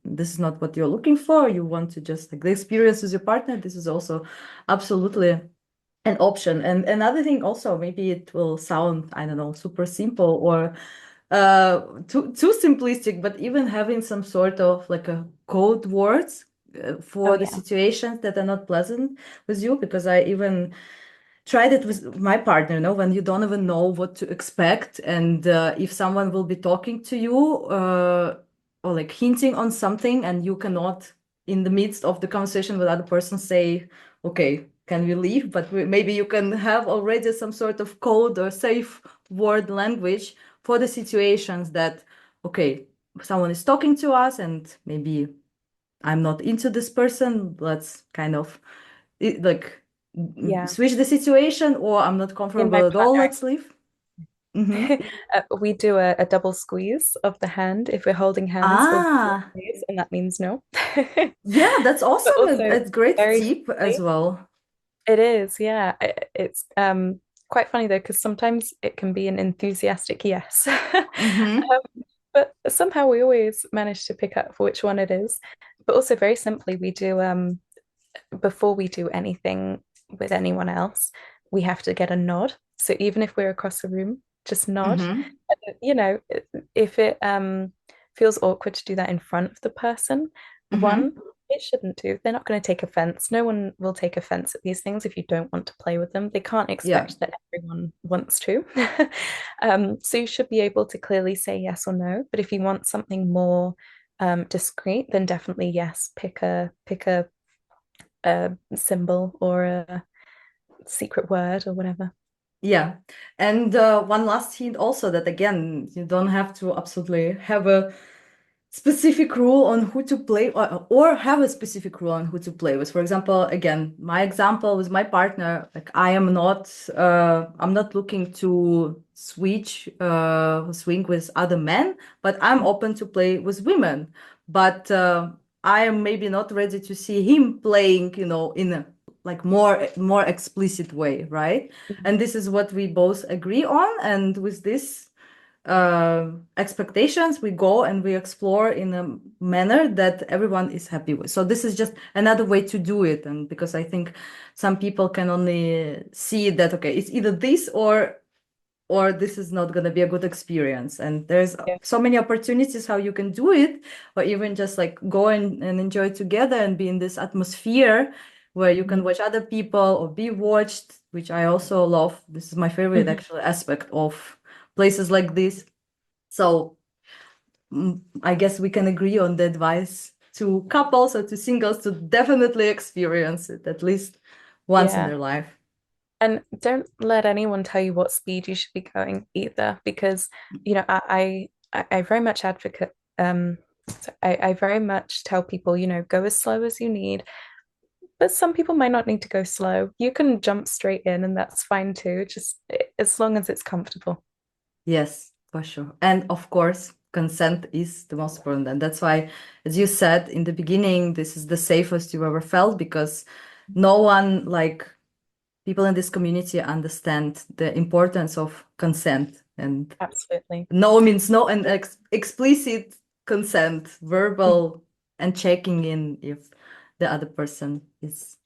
this is not what you're looking for, you want to just like the experience with your partner. This is also absolutely an option. And another thing, also, maybe it will sound, I don't know, super simple or too simplistic, but even having some sort of like a code words Oh for the yeah. situations that are not pleasant with you, because I even tried it with my partner, when you don't even know what to expect, and if someone will be talking to you or like hinting on something, and you cannot, in the midst of the conversation with other person, say, okay, can we leave? But maybe you can have already some sort of code or safe word language for the situations that, okay, someone is talking to us, and maybe I'm not into this person. Let's kind of like Yeah. switch the situation, or I'm not Me and my comfortable at all. partner, Let's leave. Mm-hmm. we do a double squeeze of the hand. If we're holding hands, we'll Ah, squeeze, and that means no. yeah, that's But awesome. also It's great very tip as simply, well. it is, yeah. It's quite funny though, because sometimes it can be an enthusiastic yes. Mm-hmm. But somehow we always manage to pick up which one it is. But also very simply, we do before we do anything with anyone else, we have to get a nod. So even if we're across the room, just nod. Mm-hmm. You know, if it feels awkward to do that in front of the person, one, Mm-hmm. it shouldn't do. They're not going to take offense. No one will take offense at these things if you don't want to play with them. They can't Yeah. expect that everyone wants to. So you should be able to clearly say yes or no. But if you want something more discreet, then definitely yes. Pick a symbol or a secret word or whatever. Yeah. And one last hint also, that again, you don't have to absolutely have a specific rule on who to play, or have a specific rule on who to play with. For example, again, my example with my partner, like I'm not looking to swing with other men, but I'm open to play with women. But I am maybe not ready to see him playing, in a like more explicit way, right? And this is what we both agree on. And with this expectations, we go and we explore in a manner that everyone is happy with. So this is just another way to do it. And because I think some people can only see that, okay, it's either this or this is not going to be a good experience. And there's Yeah. so many opportunities how you can do it, or even just like go and enjoy together and be in this atmosphere where you can Mhm. watch other people or be watched, which I also love. This is my favorite Mhm. actual aspect of places like this. So I guess we can agree on the advice to couples or to singles to definitely experience it at least once in Yeah. their life. And don't let anyone tell you what speed you should be going either, because I very much advocate I very much tell people, go as slow as you need, but some people might not need to go slow. You can jump straight in and that's fine too, just as long as it's comfortable. Yes, for sure. And of course, consent is the most important. And that's why, as you said in the beginning, this is the safest you ever felt, because no one, like people in this community, understand the importance of consent. And Absolutely. no means no, and explicit consent, verbal, and checking in if the other person is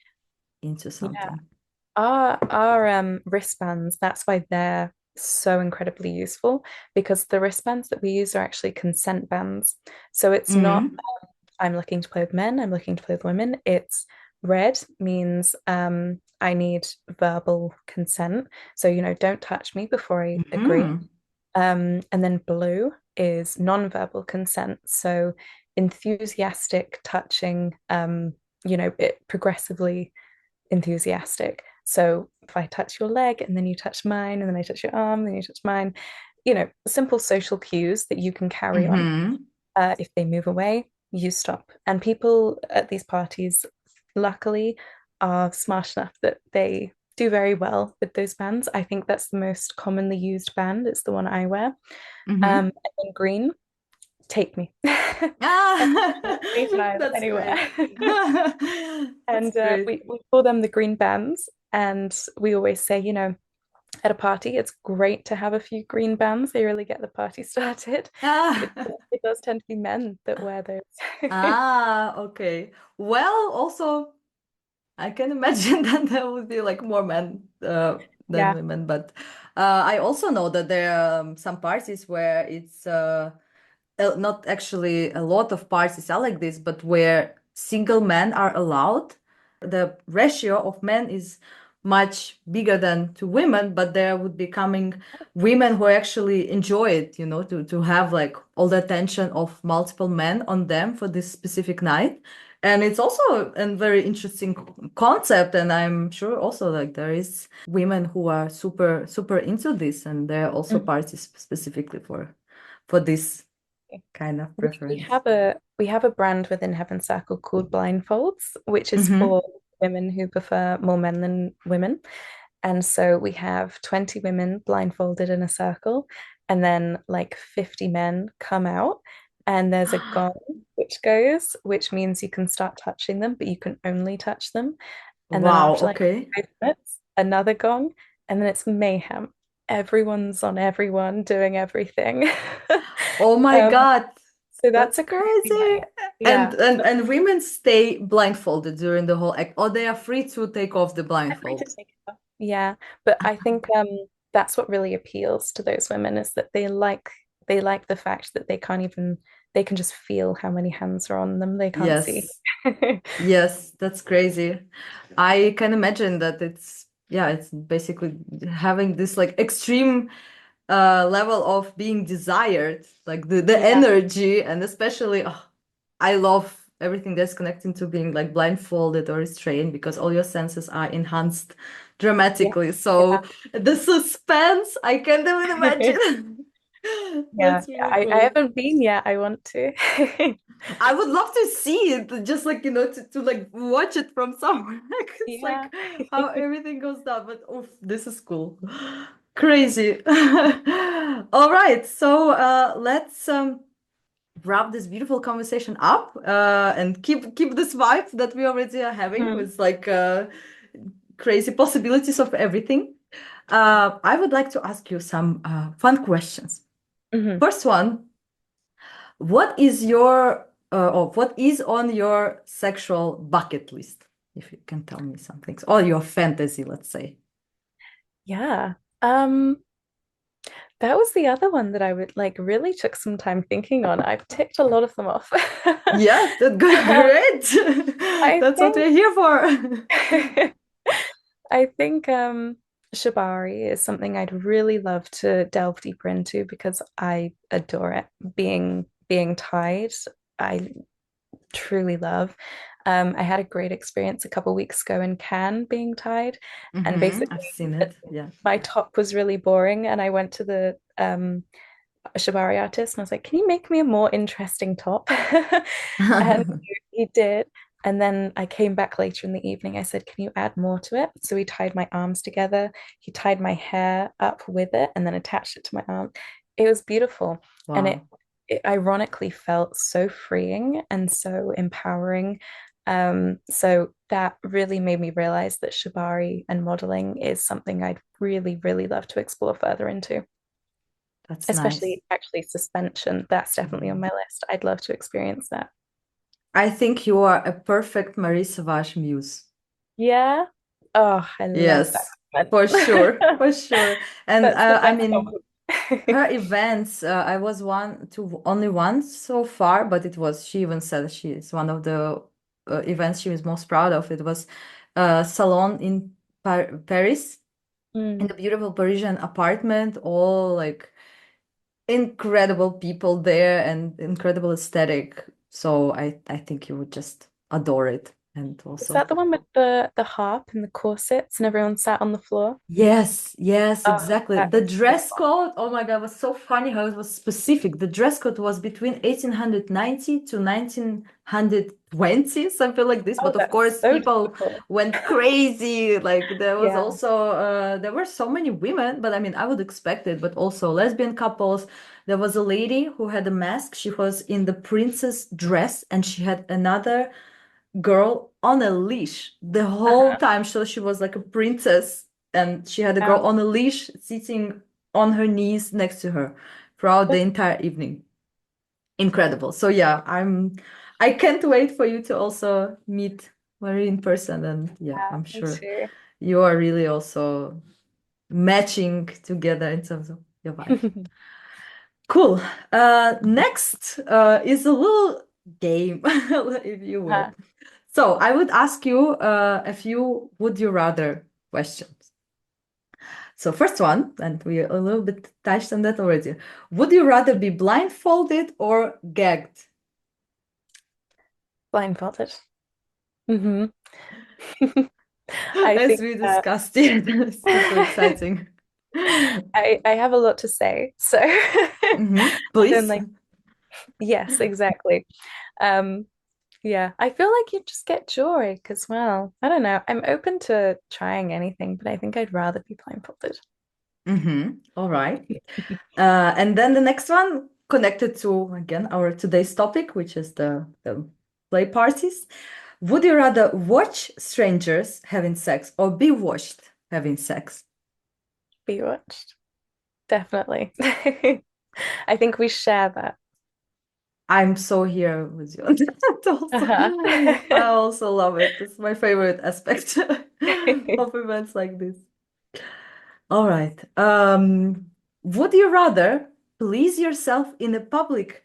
into Yeah. something. Our wristbands, that's why they're so incredibly useful, because the wristbands that we use are actually consent bands. So it's not Mm-hmm. I'm looking to play with men, I'm looking to play with women. It's red means I need verbal consent. So, don't touch me before I agree. Mm-hmm. And then blue is non-verbal consent. So enthusiastic touching, it progressively enthusiastic. So if I touch your leg and then you touch mine, and then I touch your arm, then you touch mine, simple social cues that you can carry on. Mm-hmm. If they move away, you stop. And people at these parties, luckily, are smart enough that they do very well with those bands. I think that's the most commonly used band. It's the one I wear. Mm-hmm. And then green, take me. Ah, Anytime, that's anywhere. great. That's And great. we call them the green bands. And we always say, at a party, it's great to have a few green bands. They really get the party started. But it, Ah, it does tend to be men that wear those. okay. Well, also, I can imagine that there would be like more men Yeah. women. But I also know that there are some parties where it's not actually a lot of parties are like this, but where single men are allowed. The ratio of men is much bigger than to women, but there would be coming women who actually enjoy it, to have like all the attention of multiple men on them for this specific night. And it's also a very interesting concept. And I'm sure also like there is women who are super, super into this, and there are also Mhm. parties specifically for this kind of We preference. have a brand within Heaven Circle called Blindfolds, which is Mm-hmm. for women who prefer more men than women. And so we have 20 women blindfolded in a circle, and then like 50 men come out, and there's a gong which goes, which means you can start touching them, but you can only touch them. And then Wow, after like okay. 5 minutes, another gong, and then it's mayhem. Everyone's on everyone doing everything. Oh my Um, God, so that's that's a crazy crazy. night. And Yeah. and women stay blindfolded during the whole act, or they are free to take off the I'm free to blindfold. take it off. Yeah, but I think that's what really appeals to those women is that they like the fact that they can just feel how many hands are on them. They can't see. Yes, yes, that's crazy. I can imagine that it's basically having this like extreme level of being desired, like the Yeah, energy, and especially I love everything that's connecting to being like blindfolded or restrained because all your senses are enhanced yeah, dramatically. So the suspense, I can't even yeah. imagine. Yeah, That's yeah. really I cool. haven't been yet. I want to. I would love to see it, just like, to like watch it from somewhere. Like it's Yeah. like how everything goes down. But oof, this is cool. Crazy. All right, so let's wrap this beautiful conversation up and keep this vibe that we already are having Mhm. with like crazy possibilities of everything. I would like to ask you some fun questions. Mhm. First one, what is your or what is on your sexual bucket list? If you can tell me some things, or your fantasy, let's say. Yeah. Um, that was the other one that I would like really took some time thinking on. I've ticked a lot of them off. Yeah, that's good. Um, Great. I That's what think we're here for. I think Shibari is something I'd really love to delve deeper into because I adore it. Being tied, I truly love. I had a great experience a couple weeks ago in Cannes being tied, and I've basically seen it. Yeah. my top was really boring, and I went to the shibari artist and I was like, "Can you make me a more interesting top?" And he did. And then I came back later in the evening. I said, "Can you add more to it?" So he tied my arms together. He tied my hair up with it and then attached it to my arm. It was beautiful. And Wow. it ironically felt so freeing and so empowering. So that really made me realize that shibari and modeling is something I'd really, really love to explore further into, That's nice. especially actually suspension. That's definitely on Mhm. my list. I'd love to experience that. I think you are a perfect Marie Savage muse. Yeah. Oh, I love that Yes, comment. for sure, for sure. And That's the I best mean, compliment. her events, I was one to only once so far, but it was, she even said she is one of the events she was most proud of. It was a salon in Paris, in Mm. a beautiful Parisian apartment, all like incredible people there and incredible aesthetic. So I think you would just adore it. And Is also that the one with the harp and the corsets and everyone sat on the floor? yes, yes, Oh, exactly. that The is so dress fun. code, oh my God, was so funny how it was specific. The dress code was between 1890 to 1920, something like this. Oh, But of that's course, so people typical. went crazy. Like there was Yeah. also there were so many women, but I mean, I would expect it, but also lesbian couples. There was a lady who had a mask. She was in the princess dress, and she had another girl on a leash the whole Uh-huh. time. So she was like a princess, and she had a girl Wow. on a leash sitting on her knees next to her throughout the entire evening. Incredible. So yeah, I can't wait for you to also meet Marie in person. And yeah, Yeah, I'm me sure too. you are really also matching together in terms of your vibe. Cool. Next is a little game, if you Uh, will. So I would ask you a few would you rather questions. So first one, and we a little bit touched on that already. Would you rather be blindfolded or gagged? Blindfolded. Hmm. I As think we discussed, yeah, that's super exciting. I have a lot to say. So I don't Please. like, yes, exactly. Um, yeah, I feel like you just get joy because, well, I don't know. I'm open to trying anything, but I think I'd rather be blindfolded. All right. And then the next one connected to again our today's topic, which is the play parties. Would you rather watch strangers having sex or be watched having sex? Be watched. Definitely. I think we share that. I'm so here with you on that also. Uh-huh. I also love it. It's my favorite aspect of events like this. All right. Would you rather please yourself in a public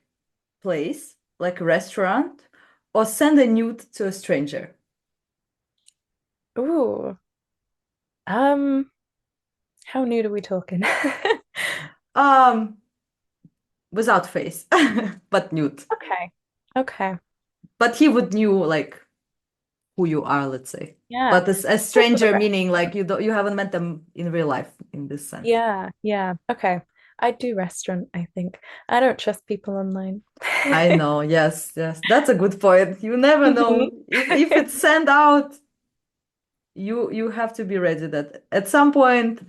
place, like a restaurant, or send a nude to a stranger? Ooh. Um, how nude are we talking? Um, Without face, but nude. Okay. Okay. But he would knew like who you are, let's say. Yeah. But as a Go for the stranger, rest. meaning like you haven't met them in real life in this sense. Yeah, yeah. Okay. I do restaurant, I think. I don't trust people online. I know, yes, yes. That's a good point. You never Mhm. know. If it's sent out, you have to be ready that at some point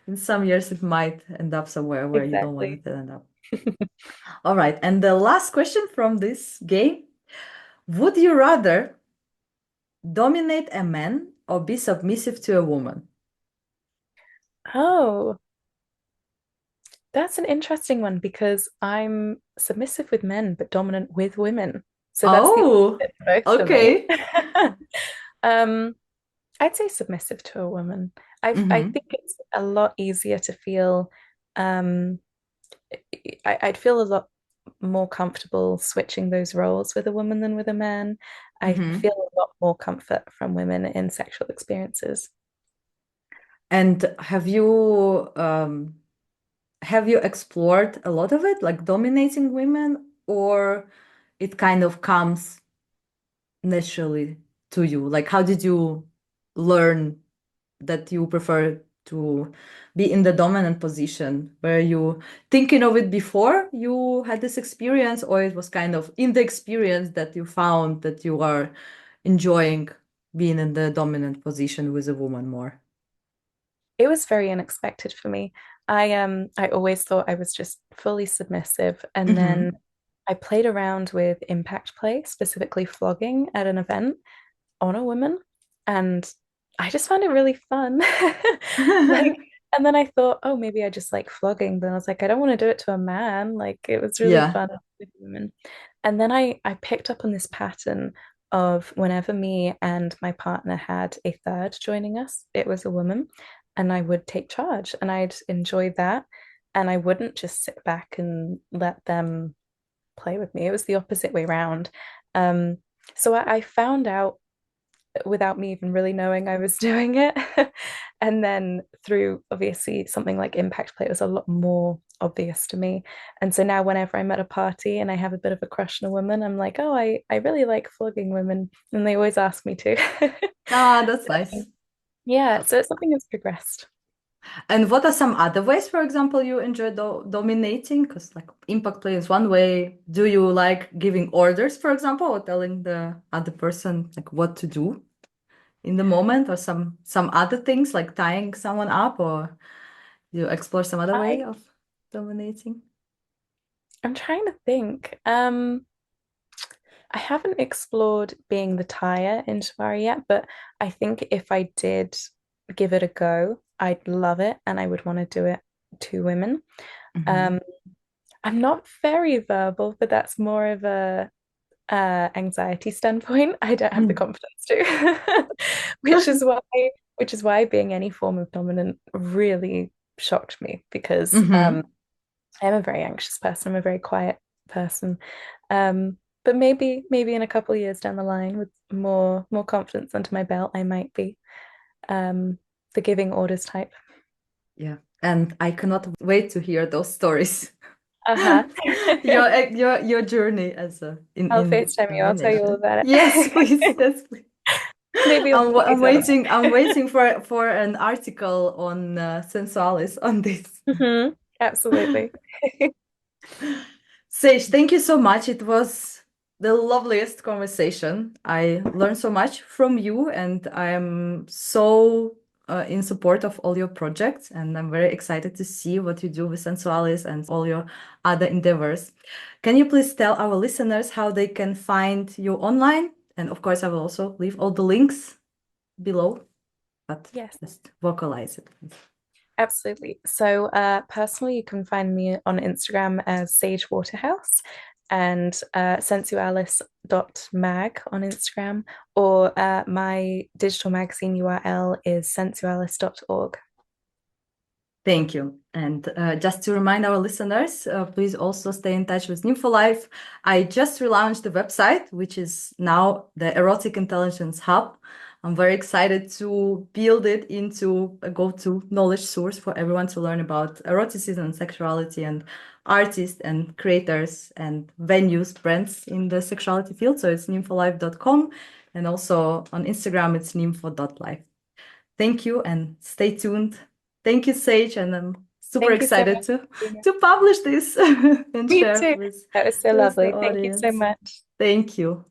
in some years it might end up somewhere where you don't want it Exactly. to end up. All right. And the last question from this game, would you rather dominate a man or be submissive to a woman? Oh, that's an interesting one because I'm submissive with men, but dominant with women. So that's the Oh, opposite both for me. okay. Um, I'd say submissive to a woman. I Mm-hmm. think it's a lot easier to feel um I'd feel a lot more comfortable switching those roles with a woman than with a man. I Mm-hmm. feel a lot more comfort from women in sexual experiences. And have you explored a lot of it, like dominating women, or it kind of comes naturally to you? Like, how did you learn that you prefer to be in the dominant position? Were you thinking of it before you had this experience, or it was kind of in the experience that you found that you are enjoying being in the dominant position with a woman more? It was very unexpected for me. I always thought I was just fully submissive, and then Mm-hmm. I played around with impact play, specifically flogging at an event on a woman, and I just found it really fun. Like, and then I thought, oh, maybe I just like flogging. But I was like, I don't want to do it to a man. Like, it was really Yeah. fun with women. And then I picked up on this pattern of whenever me and my partner had a third joining us, it was a woman, and I would take charge and I'd enjoy that. And I wouldn't just sit back and let them play with me. It was the opposite way round. Um, so I found out without me even really knowing I was doing it. And then through obviously something like impact play, it was a lot more obvious to me. And so now whenever I'm at a party and I have a bit of a crush on a woman, I'm like, oh, I really like flogging women. And they always ask me to. Ah, that's nice. Yeah, so it's something that's progressed. And what are some other ways, for example, you enjoy dominating? Because like impact play is one way. Do you like giving orders, for example, or telling the other person like what to do in the moment, or some other things like tying someone up, or you explore some other way I of dominating? I'm trying to think. I haven't explored being the tire in Shibari yet, but I think if I did give it a go, I'd love it and I would want to do it to women. Hmm. Um, I'm not very verbal, but that's more of a anxiety standpoint. I don't have the confidence to, which is why which is why being any form of dominant really shocked me because Mm-hmm. I'm a very anxious person. I'm a very quiet person. But maybe in a couple of years down the line, with more confidence under my belt, I might be um, the giving orders type. Yeah. And I cannot wait to hear those stories. Uh-huh. Your journey as a I'll in FaceTime you. I'll tell you all domination. about Yes, please. it. Yes, please. Maybe you'll make I'm me dominant. waiting. I'm waiting for an article on Sensualis on this. Absolutely. Sage, thank you so much. It was the loveliest conversation. I learned so much from you, and I am so in support of all your projects. And I'm very excited to see what you do with Sensualis and all your other endeavors. Can you please tell our listeners how they can find you online? And of course, I will also leave all the links below, but Yes. just vocalize it. Absolutely. So, personally, you can find me on Instagram as Sage Waterhouse and sensualis.mag on Instagram, or my digital magazine URL is sensualis.org. Thank you. And just to remind our listeners, please also stay in touch with Nympholife. I just relaunched the website, which is now the Erotic Intelligence Hub. I'm very excited to build it into a go-to knowledge source for everyone to learn about eroticism and sexuality and artists and creators and venues, brands in the sexuality field. So it's nympholife.com. And also on Instagram, it's nympho.life. Thank you and stay tuned. Thank you, Sage, and I'm super Thank you so excited much, Polina. to publish this and Me share too. That was so with the lovely. Thank you so audience. much. Thank you.